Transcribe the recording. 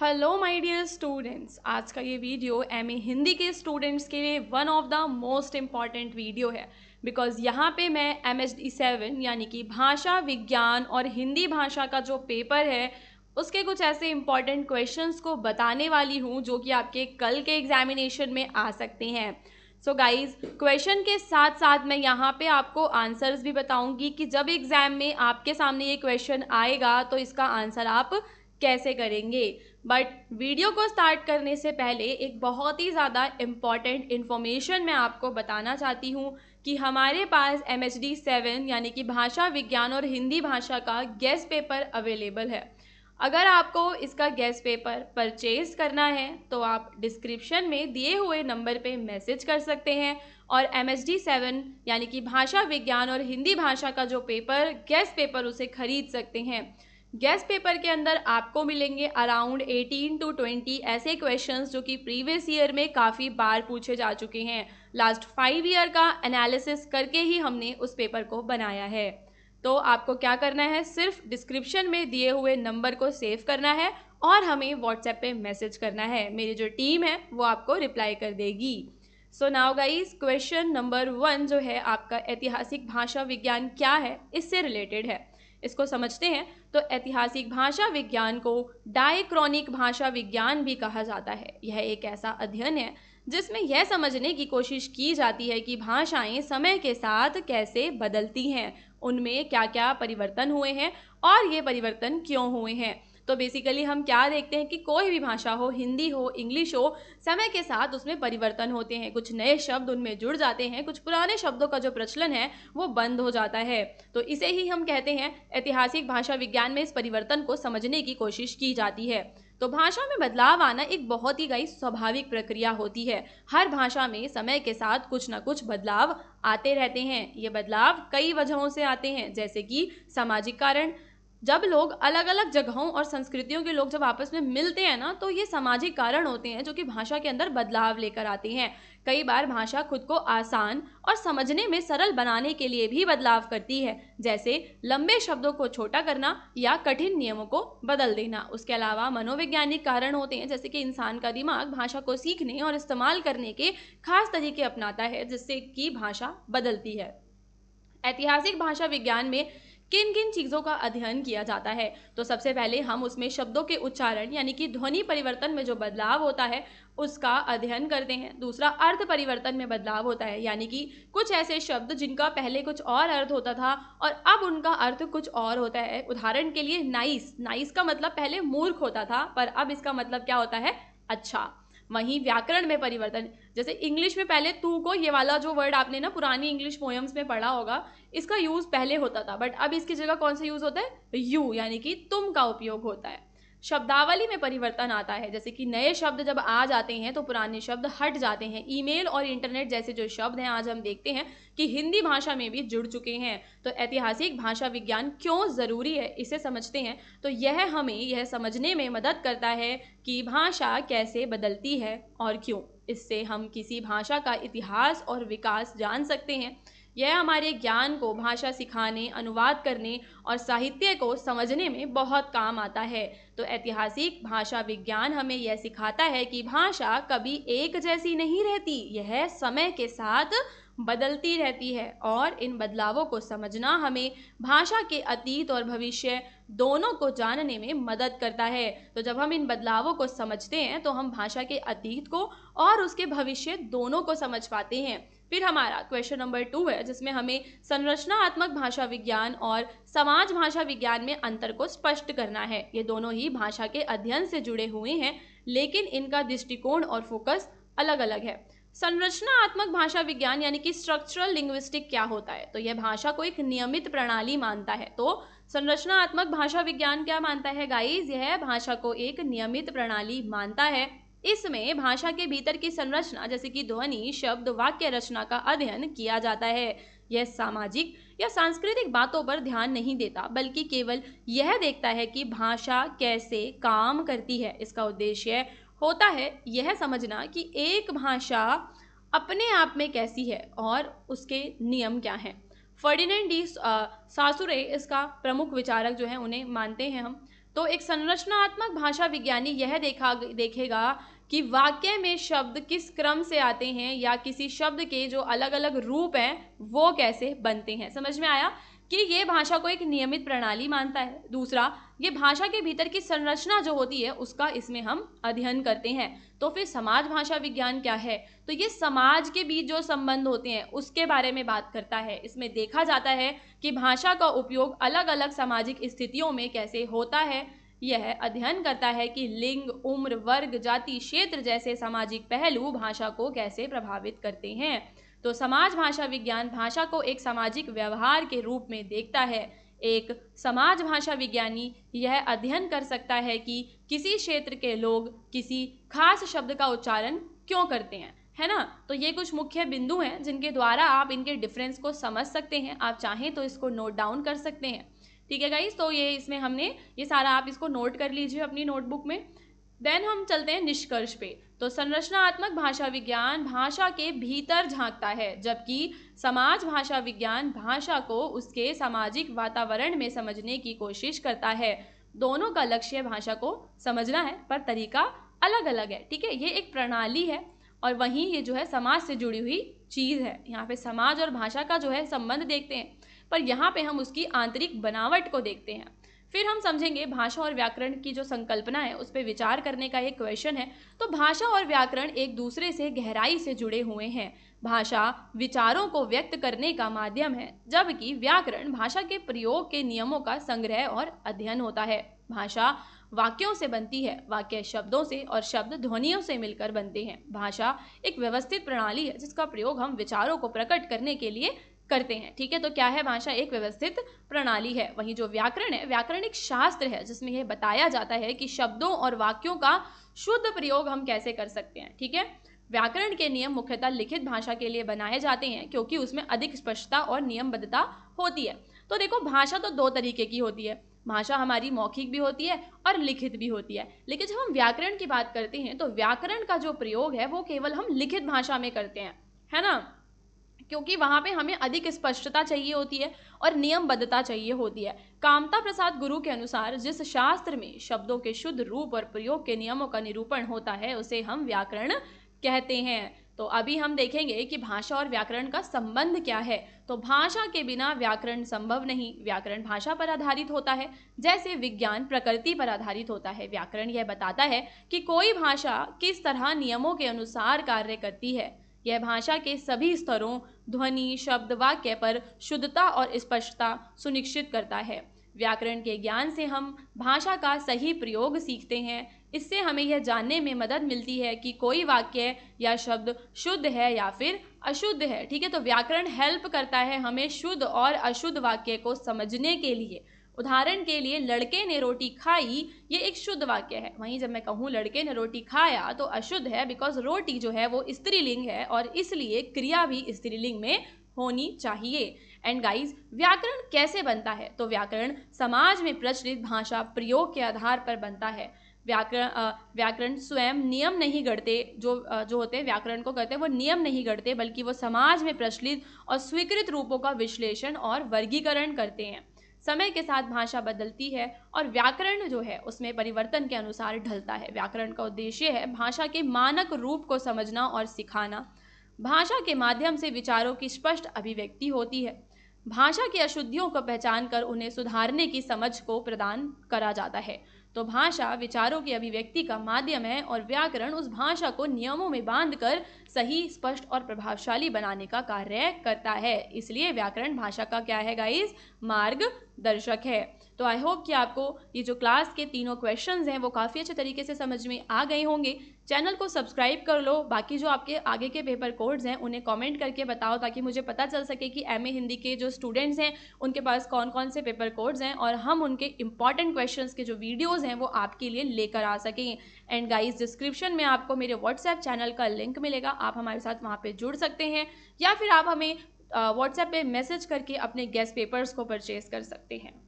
Hello my dear students, आज का ये वीडियो एमए हिंदी के स्टूडेंट्स के लिए one of the most important video है। बिकॉज यहाँ पे मैं MHD 7 यानी कि भाषा विज्ञान और हिंदी भाषा का जो पेपर है उसके कुछ ऐसे इम्पॉर्टेंट क्वेश्चंस को बताने वाली हूँ जो कि आपके कल के एग्जामिनेशन में आ सकते हैं। सो गाइज, क्वेश्चन के साथ साथ मैं यहाँ पे आपको आंसर्स भी बताऊंगी कि जब एग्जाम में आपके सामने ये क्वेश्चन आएगा तो इसका आंसर आप कैसे करेंगे। बट वीडियो को स्टार्ट करने से पहले एक बहुत ही ज़्यादा इम्पॉर्टेंट इन्फॉर्मेशन मैं आपको बताना चाहती हूँ कि हमारे पास MHD 7 यानी कि भाषा विज्ञान और हिंदी भाषा का गेस्ट पेपर अवेलेबल है। अगर आपको इसका गेस्ट पेपर परचेज करना है तो आप डिस्क्रिप्शन में दिए हुए नंबर पे मैसेज कर सकते हैं और MHD 7 यानी कि भाषा विज्ञान और हिंदी भाषा का जो पेपर गेस्ट पेपर उसे खरीद सकते हैं। गेस्ट पेपर के अंदर आपको मिलेंगे अराउंड 18 to 20 ऐसे क्वेश्चंस जो कि प्रीवियस ईयर में काफ़ी बार पूछे जा चुके हैं। लास्ट 5 ईयर का एनालिसिस करके ही हमने उस पेपर को बनाया है। तो आपको क्या करना है, सिर्फ डिस्क्रिप्शन में दिए हुए नंबर को सेव करना है और हमें व्हाट्सएप पे मैसेज करना है। मेरी जो टीम है वो आपको रिप्लाई कर देगी। So now guys, question number 1 जो है आपका ऐतिहासिक भाषा विज्ञान क्या है, इससे रिलेटेड है। इसको समझते हैं। तो ऐतिहासिक भाषा विज्ञान को डायक्रॉनिक भाषा विज्ञान भी कहा जाता है। यह एक ऐसा अध्ययन है जिसमें यह समझने की कोशिश की जाती है कि भाषाएं समय के साथ कैसे बदलती हैं, उनमें क्या क्या परिवर्तन हुए हैं और ये परिवर्तन क्यों हुए हैं। तो बेसिकली हम क्या देखते हैं कि कोई भी भाषा हो, हिंदी हो, इंग्लिश हो, समय के साथ उसमें परिवर्तन होते हैं। कुछ नए शब्द उनमें जुड़ जाते हैं, कुछ पुराने शब्दों का जो प्रचलन है वो बंद हो जाता है। तो इसे ही हम कहते हैं ऐतिहासिक भाषा विज्ञान में इस परिवर्तन को समझने की कोशिश की जाती है। तो भाषा में बदलाव आना एक बहुत ही गाइस स्वाभाविक प्रक्रिया होती है। हर भाषा में समय के साथ कुछ ना कुछ बदलाव आते रहते हैं। ये बदलाव कई वजहों से आते हैं, जैसे कि सामाजिक कारण। जब लोग अलग अलग जगहों और संस्कृतियों के लोग जब आपस में मिलते हैं ना, तो ये सामाजिक कारण होते हैं जो कि भाषा के अंदर बदलाव लेकर आते हैं। कई बार भाषा खुद को आसान और समझने में सरल बनाने के लिए भी बदलाव करती है, जैसे लंबे शब्दों को छोटा करना या कठिन नियमों को बदल देना। उसके अलावा मनोवैज्ञानिक कारण होते हैं, जैसे कि इंसान का दिमाग भाषा को सीखने और इस्तेमाल करने के खास तरीके अपनाता है, जिससे कि भाषा बदलती है। ऐतिहासिक भाषा विज्ञान में किन किन चीज़ों का अध्ययन किया जाता है, तो सबसे पहले हम उसमें शब्दों के उच्चारण यानी कि ध्वनि परिवर्तन में जो बदलाव होता है उसका अध्ययन करते हैं। दूसरा, अर्थ परिवर्तन में बदलाव होता है, यानी कि कुछ ऐसे शब्द जिनका पहले कुछ और अर्थ होता था और अब उनका अर्थ कुछ और होता है। उदाहरण के लिए नाइस, नाइस का मतलब पहले मूर्ख होता था पर अब इसका मतलब क्या होता है, अच्छा। वहीं व्याकरण में परिवर्तन, जैसे इंग्लिश में पहले तू को, ये वाला जो वर्ड आपने ना पुरानी इंग्लिश पोएम्स में पढ़ा होगा, इसका यूज पहले होता था बट अब इसकी जगह कौन सा यूज होता है, यू यानी कि तुम का उपयोग होता है। शब्दावली में परिवर्तन आता है, जैसे कि नए शब्द जब आ जाते हैं तो पुराने शब्द हट जाते हैं। ईमेल और इंटरनेट जैसे जो शब्द हैं आज हम देखते हैं कि हिंदी भाषा में भी जुड़ चुके हैं। तो ऐतिहासिक भाषा विज्ञान क्यों ज़रूरी है, इसे समझते हैं। तो यह हमें यह समझने में मदद करता है कि भाषा कैसे बदलती है और क्यों। इससे हम किसी भाषा का इतिहास और विकास जान सकते हैं। यह हमारे ज्ञान को भाषा सिखाने, अनुवाद करने और साहित्य को समझने में बहुत काम आता है। तो ऐतिहासिक भाषा विज्ञान हमें यह सिखाता है कि भाषा कभी एक जैसी नहीं रहती, यह समय के साथ बदलती रहती है और इन बदलावों को समझना हमें भाषा के अतीत और भविष्य दोनों को जानने में मदद करता है। तो जब हम इन बदलावों को समझते हैं तो हम भाषा के अतीत को और उसके भविष्य दोनों को समझ पाते हैं। फिर हमारा क्वेश्चन नंबर 2 है जिसमें हमें संरचनात्मक भाषा विज्ञान और समाज भाषा विज्ञान में अंतर को स्पष्ट करना है। ये दोनों ही भाषा के अध्ययन से जुड़े हुए हैं, लेकिन इनका दृष्टिकोण और फोकस अलग अलग है। संरचनात्मक भाषा विज्ञान यानी कि स्ट्रक्चरल लिंग्विस्टिक क्या होता है, तो यह भाषा को एक नियमित प्रणाली मानता है। तो संरचनात्मक भाषा विज्ञान क्या मानता है गाइस, यह भाषा को एक नियमित प्रणाली मानता है। इसमें भाषा के भीतर की संरचना जैसे कि ध्वनि, शब्द, वाक्य रचना का अध्ययन किया जाता है। यह सामाजिक या सांस्कृतिक बातों पर ध्यान नहीं देता, बल्कि केवल यह देखता है कि भाषा कैसे काम करती है। इसका उद्देश्य होता है यह समझना कि एक भाषा अपने आप में कैसी है और उसके नियम क्या हैं। फर्डिनेंड डी सासुरे इसका प्रमुख विचारक जो है, उन्हें मानते हैं हम। तो एक संरचनात्मक भाषा विज्ञानी यह देखेगा कि वाक्य में शब्द किस क्रम से आते हैं या किसी शब्द के जो अलग अलग रूप हैं वो कैसे बनते हैं। समझ में आया कि ये भाषा को एक नियमित प्रणाली मानता है। दूसरा, ये भाषा के भीतर की संरचना जो होती है उसका इसमें हम अध्ययन करते हैं। तो फिर समाज भाषा विज्ञान क्या है? तो ये समाज के बीच जो संबंध होते हैं उसके बारे में बात करता है। इसमें देखा जाता है कि भाषा का उपयोग अलग अलग सामाजिक स्थितियों में कैसे होता है। यह अध्ययन करता है कि लिंग, उम्र, वर्ग, जाति, क्षेत्र जैसे सामाजिक पहलू भाषा को कैसे प्रभावित करते हैं। तो समाज भाषा विज्ञान भाषा को एक सामाजिक व्यवहार के रूप में देखता है। एक समाज भाषा विज्ञानी यह अध्ययन कर सकता है कि किसी क्षेत्र के लोग किसी खास शब्द का उच्चारण क्यों करते हैं, है ना। तो ये कुछ मुख्य बिंदु हैं जिनके द्वारा आप इनके डिफरेंस को समझ सकते हैं। आप चाहें तो इसको नोट डाउन कर सकते हैं। ठीक है गाइस, तो ये इसमें हमने ये सारा आप इसको नोट कर लीजिए अपनी नोटबुक में। देन हम चलते हैं निष्कर्ष पे। तो संरचनात्मक भाषा विज्ञान भाषा के भीतर झांकता है, जबकि समाज भाषा विज्ञान भाषा को उसके सामाजिक वातावरण में समझने की कोशिश करता है। दोनों का लक्ष्य भाषा को समझना है, पर तरीका अलग अलग है। ठीक है, ये एक प्रणाली है और वहीं ये जो है समाज से जुड़ी हुई चीज़ है। यहाँ पे समाज और भाषा का जो है संबंध देखते हैं, पर यहाँ पे हम उसकी आंतरिक बनावट को देखते हैं। फिर हम समझेंगे भाषा और व्याकरण की जो संकल्पना है उस पर विचार करने का एक क्वेश्चन है। तो भाषा और व्याकरण एक दूसरे से गहराई से जुड़े हुए हैं। भाषा विचारों को व्यक्त करने का माध्यम है, जबकि व्याकरण भाषा के प्रयोग के नियमों का संग्रह और अध्ययन होता है। भाषा वाक्यों से बनती है, वाक्य शब्दों से और शब्द ध्वनियों से मिलकर बनते हैं। भाषा एक व्यवस्थित प्रणाली है जिसका प्रयोग हम विचारों को प्रकट करने के लिए करते हैं। ठीक है, तो क्या है? भाषा एक व्यवस्थित प्रणाली है। वहीं जो व्याकरण है, व्याकरण एक शास्त्र है जिसमें यह बताया जाता है कि शब्दों और वाक्यों का शुद्ध प्रयोग हम कैसे कर सकते हैं। ठीक है, व्याकरण के नियम मुख्यतः लिखित भाषा के लिए बनाए जाते हैं क्योंकि उसमें अधिक स्पष्टता और नियमबद्धता होती है। तो देखो, भाषा तो दो तरीके की होती है। भाषा हमारी मौखिक भी होती है और लिखित भी होती है। लेकिन जब हम व्याकरण की बात करते हैं तो व्याकरण का जो प्रयोग है वो केवल हम लिखित भाषा में करते हैं, है ना, क्योंकि वहाँ पे हमें अधिक स्पष्टता चाहिए होती है और नियमबद्धता चाहिए होती है। कामता प्रसाद गुरु के अनुसार जिस शास्त्र में शब्दों के शुद्ध रूप और प्रयोग के नियमों का निरूपण होता है उसे हम व्याकरण कहते हैं। तो अभी हम देखेंगे कि भाषा और व्याकरण का संबंध क्या है। तो भाषा के बिना व्याकरण संभव नहीं। व्याकरण भाषा पर आधारित होता है, जैसे विज्ञान प्रकृति पर आधारित होता है। व्याकरण यह बताता है कि कोई भाषा किस तरह नियमों के अनुसार कार्य करती है। यह भाषा के सभी स्तरों ध्वनि, शब्द, वाक्य पर शुद्धता और स्पष्टता सुनिश्चित करता है। व्याकरण के ज्ञान से हम भाषा का सही प्रयोग सीखते हैं। इससे हमें यह जानने में मदद मिलती है कि कोई वाक्य या शब्द शुद्ध है या फिर अशुद्ध है। ठीक है, तो व्याकरण हेल्प करता है हमें शुद्ध और अशुद्ध वाक्य को समझने के लिए। उदाहरण के लिए, लड़के ने रोटी खाई, ये एक शुद्ध वाक्य है। वहीं जब मैं कहूँ लड़के ने रोटी खाया तो अशुद्ध है, बिकॉज रोटी जो है वो स्त्रीलिंग है और इसलिए क्रिया भी स्त्रीलिंग में होनी चाहिए। एंड गाइज, व्याकरण कैसे बनता है? तो व्याकरण समाज में प्रचलित भाषा प्रयोग के आधार पर बनता है। व्याकरण स्वयं नियम नहीं गढ़ते, जो होते हैं व्याकरण को कहते हैं वो नियम नहीं गढ़ते, बल्कि वो समाज में प्रचलित और स्वीकृत रूपों का विश्लेषण और वर्गीकरण करते हैं। समय के साथ भाषा बदलती है और व्याकरण जो है उसमें परिवर्तन के अनुसार ढलता है। व्याकरण का उद्देश्य है भाषा के मानक रूप को समझना और सिखाना। भाषा के माध्यम से विचारों की स्पष्ट अभिव्यक्ति होती है। भाषा की अशुद्धियों को पहचान कर उन्हें सुधारने की समझ को प्रदान करा जाता है। तो भाषा विचारों की अभिव्यक्ति का माध्यम है और व्याकरण उस भाषा को नियमों में बांधकर सही, स्पष्ट और प्रभावशाली बनाने का कार्य करता है। इसलिए व्याकरण भाषा का क्या है गाइस? मार्गदर्शक है। तो आई होप कि आपको ये जो क्लास के तीनों क्वेश्चंस हैं वो काफ़ी अच्छे तरीके से समझ में आ गए होंगे। चैनल को सब्सक्राइब कर लो। बाकी जो आपके आगे के पेपर कोड्स हैं उन्हें कमेंट करके बताओ, ताकि मुझे पता चल सके कि एमए हिंदी के जो स्टूडेंट्स हैं उनके पास कौन कौन से पेपर कोड्स हैं और हम उनके इंपॉर्टेंट क्वेश्चंस के जो वीडियोज़ हैं वो आपके लिए लेकर आ सकें। एंड गाइस, डिस्क्रिप्शन में आपको मेरे व्हाट्सएप चैनल का लिंक मिलेगा, आप हमारे साथ वहाँ पर जुड़ सकते हैं, या फिर आप हमें व्हाट्सएप पे मैसेज करके अपने गेस्ट पेपर्स को परचेज कर सकते हैं।